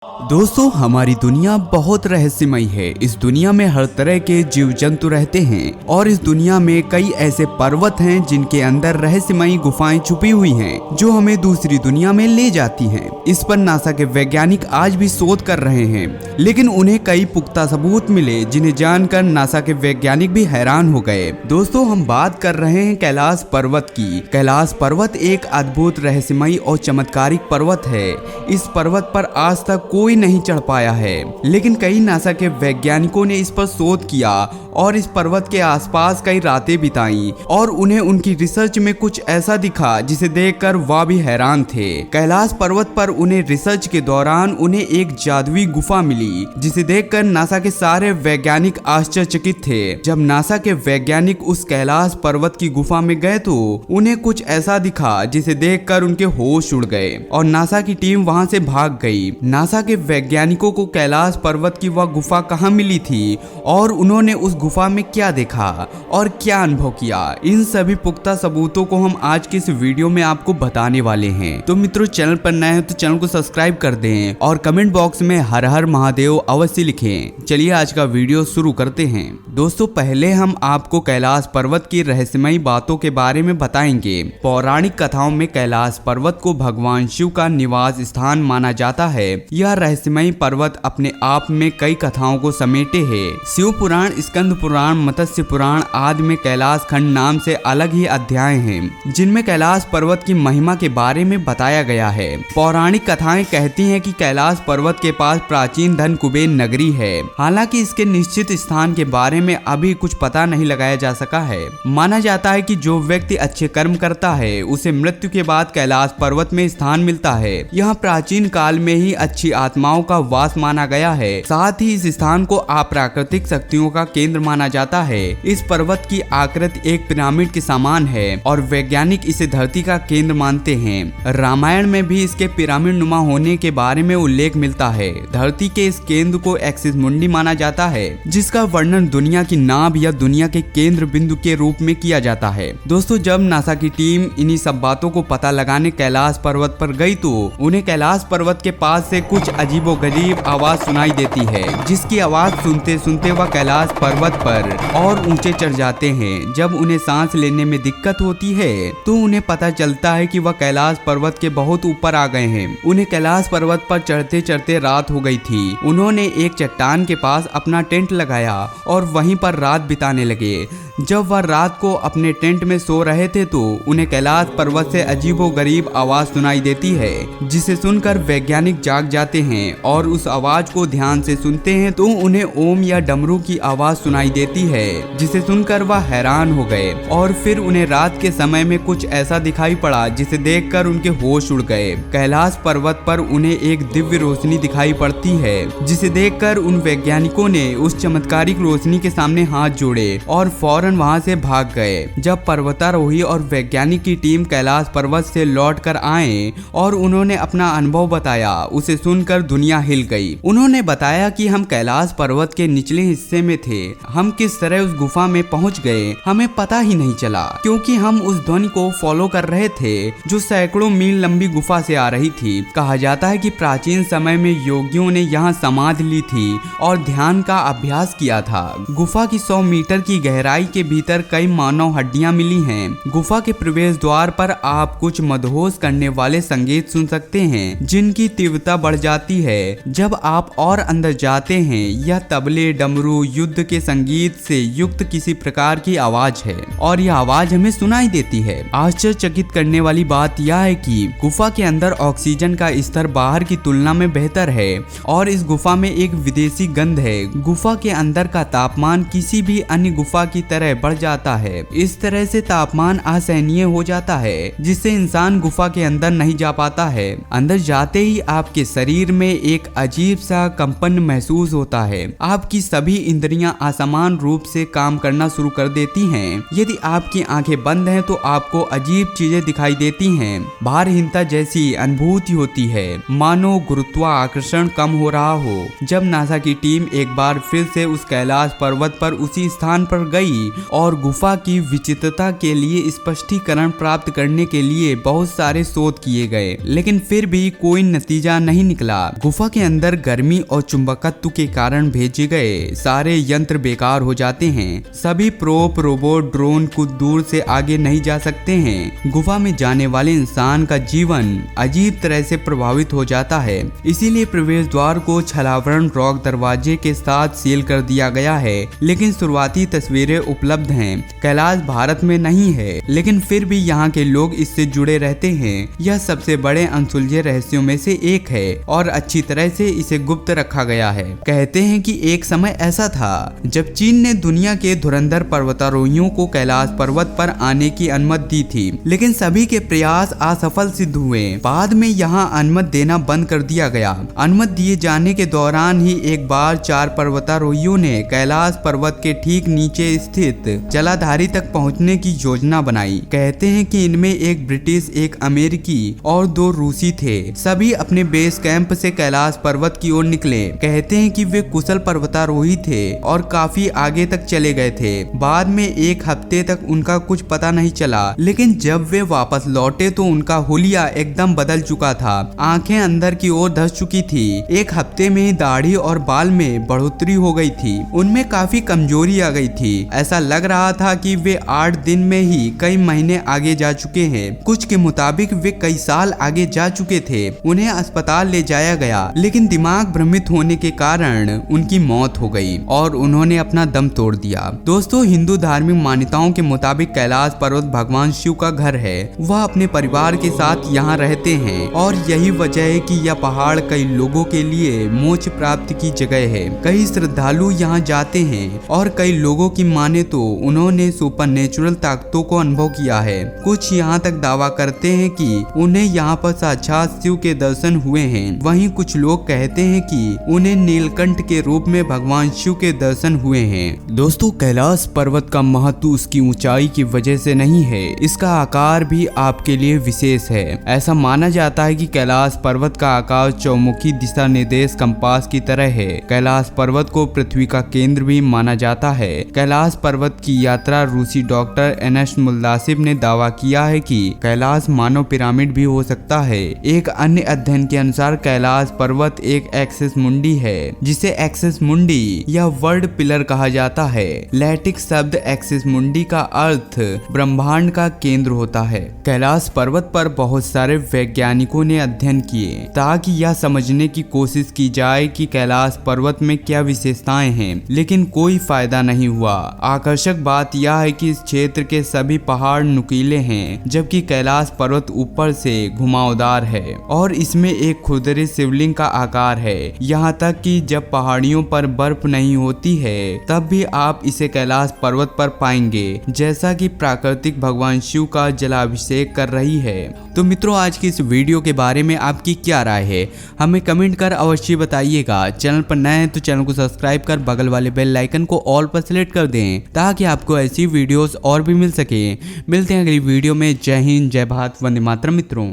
दोस्तों, हमारी दुनिया बहुत रहस्यमयी है। इस दुनिया में हर तरह के जीव जंतु रहते हैं और इस दुनिया में कई ऐसे पर्वत हैं जिनके अंदर रहस्यमयी गुफाएं छुपी हुई हैं जो हमें दूसरी दुनिया में ले जाती हैं। इस पर नासा के वैज्ञानिक आज भी शोध कर रहे हैं, लेकिन उन्हें कई पुख्ता सबूत मिले जिन्हें जानकर नासा के वैज्ञानिक भी हैरान हो गए। दोस्तों, हम बात कर रहे हैं कैलाश पर्वत की। कैलाश पर्वत एक अद्भुत, रहस्यमयी और चमत्कारिक पर्वत है। इस पर्वत पर आज तक कोई नहीं चढ़ पाया है, लेकिन कई नासा के वैज्ञानिकों ने इस पर शोध किया और इस पर्वत के आसपास कई रातें बिताई और उन्हें उनकी रिसर्च में कुछ ऐसा दिखा जिसे देखकर वह भी हैरान थे। कैलाश पर्वत पर उन्हें रिसर्च के दौरान उन्हें एक जादुई गुफा मिली जिसे देखकर नासा के सारे वैज्ञानिक आश्चर्यचकित थे। जब नासा के वैज्ञानिक उस कैलाश पर्वत की गुफा में गए तो उन्हें कुछ ऐसा दिखा जिसे देखकर उनके होश उड़ गए और नासा की टीम वहां से भाग गई। नासा के वैज्ञानिकों को कैलाश पर्वत की वह गुफा कहाँ मिली थी और उन्होंने उस गुफा में क्या देखा और क्या अनुभव किया, इन सभी पुख्ता सबूतों को हम आज के इस वीडियो में आपको बताने वाले हैं। तो मित्रों, चैनल पर नए हैं तो चैनल को सब्सक्राइब कर दें और कमेंट बॉक्स में हर हर महादेव अवश्य लिखें। चलिए आज का वीडियो शुरू करते हैं। दोस्तों, पहले हम आपको कैलाश पर्वत की रहस्यमयी बातों के बारे में बताएंगे। पौराणिक कथाओं में कैलाश पर्वत को भगवान शिव का निवास स्थान माना जाता है। यह रहस्यमयी पर्वत अपने आप में कई कथाओं को समेटे है। शिव पुराण, स्कंद पुराण, मत्स्य पुराण आदि में कैलाश खंड नाम से अलग ही अध्याय हैं, जिनमें कैलाश पर्वत की महिमा के बारे में बताया गया है। पौराणिक कथाएं कहती हैं कि कैलाश पर्वत के पास प्राचीन धन कुबेर नगरी है। हालांकि इसके निश्चित स्थान के बारे में अभी कुछ पता नहीं लगाया जा सका है। माना जाता है कि जो व्यक्ति अच्छे कर्म करता है उसे मृत्यु के बाद कैलाश पर्वत में स्थान मिलता है। यह प्राचीन काल में ही अच्छी आत्माओं का वास माना गया है। साथ ही इस स्थान को अप्राकृतिक शक्तियों का केंद्र माना जाता है। इस पर्वत की आकृति एक पिरामिड के समान है और वैज्ञानिक इसे धरती का केंद्र मानते हैं। रामायण में भी इसके पिरामिड नुमा होने के बारे में उल्लेख मिलता है। धरती के इस केंद्र को एक्सिस मुंडी माना जाता है, जिसका वर्णन दुनिया की नाभ या दुनिया के केंद्र बिंदु के रूप में किया जाता है। दोस्तों, जब नासा की टीम इन्हीं सब बातों को पता लगाने कैलाश पर्वत पर गई तो उन्हें कैलाश पर्वत के पास से कुछ अजीबोगरीब आवाज सुनाई देती है, जिसकी आवाज सुनते सुनते वह कैलाश पर्वत पर और ऊंचे चढ़ जाते हैं। जब उन्हें सांस लेने में दिक्कत होती है तो उन्हें पता चलता है कि वह कैलाश पर्वत के बहुत ऊपर आ गए हैं। उन्हें कैलाश पर्वत पर चढ़ते चढ़ते रात हो गई थी। उन्होंने एक चट्टान के पास अपना टेंट लगाया और वहीं पर रात बिताने लगे। जब वह रात को अपने टेंट में सो रहे थे तो उन्हें कैलाश पर्वत से अजीबोगरीब आवाज सुनाई देती है, जिसे सुनकर वैज्ञानिक जाग जाते हैं और उस आवाज को ध्यान से सुनते हैं तो उन्हें ओम या डमरू की आवाज सुनाई देती है, जिसे सुनकर वह हैरान हो गए और फिर उन्हें रात के समय में कुछ ऐसा दिखाई पड़ा जिसे देखकर उनके होश उड़ गए। कैलाश पर्वत पर उन्हें एक दिव्य रोशनी दिखाई पड़ती है, जिसे देखकर उन वैज्ञानिकों ने उस चमत्कारिक रोशनी के सामने हाथ जोड़े और फौरन वहां से भाग गए। जब पर्वतारोही और वैज्ञानिक की टीम कैलाश पर्वत से लौटकर आए और उन्होंने अपना अनुभव बताया, उसे सुनकर दुनिया हिल गई। उन्होंने बताया कि हम कैलाश पर्वत के निचले हिस्से में थे। हम किस तरह उस गुफा में पहुंच गए हमें पता ही नहीं चला, क्योंकि हम उस ध्वनि को फॉलो कर रहे थे जो सैकड़ों मील लंबी गुफा से आ रही थी। कहा जाता है कि प्राचीन समय में योगियों ने यहाँ समाधि ली थी और ध्यान का अभ्यास किया था। गुफा की 100 मीटर की गहराई के भीतर कई मानव हड्डियां मिली हैं। गुफा के प्रवेश द्वार पर आप कुछ मदहोश करने वाले संगीत सुन सकते हैं, जिनकी तीव्रता बढ़ जाती है जब आप और अंदर जाते हैं। यह तबले, डमरू, युद्ध के संगीत से युक्त किसी प्रकार की आवाज है और यह आवाज हमें सुनाई देती है। आश्चर्यचकित करने वाली बात यह है कि गुफा के अंदर ऑक्सीजन का स्तर बाहर की तुलना में बेहतर है और इस गुफा में एक विदेशी गंध है। गुफा के अंदर का तापमान किसी भी अन्य गुफा की तरह बढ़ जाता है। इस तरह से तापमान असहनीय हो जाता है, जिससे इंसान गुफा के अंदर नहीं जा पाता है। अंदर जाते ही आपके शरीर में एक अजीब सा कंपन महसूस होता है। आपकी सभी इंद्रियां असमान रूप से काम करना शुरू कर देती हैं। यदि आपकी आंखें बंद हैं तो आपको अजीब चीजें दिखाई देती हैं। भारहीनता जैसी अनुभूति होती है, मानो गुरुत्वाकर्षण कम हो रहा हो। जब नासा की टीम एक बार फिर से उस कैलाश पर्वत पर्वत पर उसी स्थान पर गई और गुफा की विचित्रता के लिए स्पष्टीकरण प्राप्त करने के लिए बहुत सारे शोध किए गए, लेकिन फिर भी कोई नतीजा नहीं निकला। गुफा के अंदर गर्मी और चुंबकत्व के कारण भेजे गए सारे यंत्र बेकार हो जाते हैं। सभी प्रोप, रोबोट, ड्रोन कुछ दूर से आगे नहीं जा सकते हैं। गुफा में जाने वाले इंसान का जीवन अजीब तरह से प्रभावित हो जाता है। इसीलिए प्रवेश द्वार को छलावरण रॉक दरवाजे के साथ सील कर दिया गया है, लेकिन शुरुआती तस्वीरें उपलब्ध हैं। कैलाश भारत में नहीं है, लेकिन फिर भी यहाँ के लोग इससे जुड़े रहते हैं। यह सबसे बड़े अनसुलझे रहस्यों में से एक है और अच्छी तरह से इसे गुप्त रखा गया है। कहते हैं कि एक समय ऐसा था जब चीन ने दुनिया के धुरंधर पर्वतारोहियों को कैलाश पर्वत पर आने की अनुमति दी थी, लेकिन सभी के प्रयास असफल सिद्ध हुए। बाद में यहाँ अनुमति देना बंद कर दिया गया। अनुमति दिए जाने के दौरान ही एक बार 4 पर्वतारोहियों ने कैलाश पर्वत के ठीक नीचे स्थित जलाधारी तक पहुँचने की योजना बनाई। कहते हैं कि इनमें एक ब्रिटिश, एक अमेरिकी और 2 रूसी थे। सभी अपने बेस कैंप से कैलाश पर्वत की ओर निकले। कहते हैं कि वे कुशल पर्वतारोही थे और काफी आगे तक चले गए थे। बाद में 1 हफ्ते तक उनका कुछ पता नहीं चला, लेकिन जब वे वापस लौटे तो उनका हुलिया एकदम बदल चुका था। आंखें अंदर की ओर धंस चुकी थी। 1 हफ्ते में ही दाढ़ी और बाल में बढ़ोतरी हो गई थी। उनमें काफी कमजोरी आ गई थी। ऐसा लग रहा था कि वे 8 दिन में ही कई महीने आगे जा चुके हैं। कुछ के मुताबिक वे कई साल आगे जा चुके थे। उन्हें अस्पताल ले जाया गया, लेकिन दिमाग भ्रमित होने के कारण उनकी मौत हो गई और उन्होंने अपना दम तोड़ दिया। दोस्तों, हिंदू धार्मिक मान्यताओं के मुताबिक कैलाश पर्वत भगवान शिव का घर है। वह अपने परिवार के साथ यहाँ रहते हैं और यही वजह है कि यह पहाड़ कई लोगों के लिए मोक्ष प्राप्ति की जगह है। कई श्रद्धालु यहाँ जाते हैं और कई लोगों की माने तो उन्होंने सुपरनेचुरल ताकतों को अनुभव किया है। कुछ यहाँ तक दावा करते हैं कि उन्हें यहाँ पर साक्षात शिव के दर्शन हुए हैं। वहीं कुछ लोग कहते हैं कि उन्हें नीलकंठ के रूप में भगवान शिव के दर्शन हुए हैं। दोस्तों, कैलाश पर्वत का महत्व उसकी ऊंचाई की वजह से नहीं है, इसका आकार भी आपके लिए विशेष है। ऐसा माना जाता है कि कैलाश पर्वत का आकार चौमुखी दिशा निर्देश कंपास की तरह है। कैलाश पर्वत को पृथ्वी का केंद्र भी माना जाता है। कैलाश पर्वत की यात्रा रूसी डॉक्टर एनएस मुल्लासिब ने दावा किया है कि कैलाश मानव पिरामिड भी हो सकता है। एक अन्य अध्ययन के अनुसार कैलाश पर्वत एक एक्सिस मुंडी है, जिसे एक्सिस मुंडी या वर्ल्ड पिलर कहा जाता है। लैटिन शब्द एक्सिस मुंडी का अर्थ ब्रह्मांड का केंद्र होता है। कैलाश पर्वत पर बहुत सारे वैज्ञानिकों ने अध्ययन किए ताकि यह समझने की कोशिश की जाए कि कैलाश पर्वत में क्या विशेषताएं हैं, लेकिन कोई फायदा नहीं हुआ। आकर्षक बात यह है कि इस क्षेत्र के सभी पहाड़ नुकीले हैं, जबकि कैलाश पर्वत ऊपर से घुमावदार है और इसमें एक खुरदरी शिवलिंग का आकार है। यहाँ तक कि जब पहाड़ियों पर बर्फ नहीं होती है तब भी आप इसे कैलाश पर्वत पर पाएंगे, जैसा कि प्राकृतिक भगवान शिव का जलाभिषेक कर रही है। तो मित्रों, आज की इस वीडियो के बारे में आपकी क्या राय है, हमें कमेंट कर अवश्य बताइएगा। चैनल पर नए हैं तो चैनल को सब्सक्राइब कर बगल वाले बेल आइकन को ऑल पर सेलेक्ट कर दें, ताकि आपको ऐसी वीडियोस और भी मिल सके। मिलते हैं अगली वीडियो में। जय हिंद, जय भारत, वंदे मातरम मित्रों।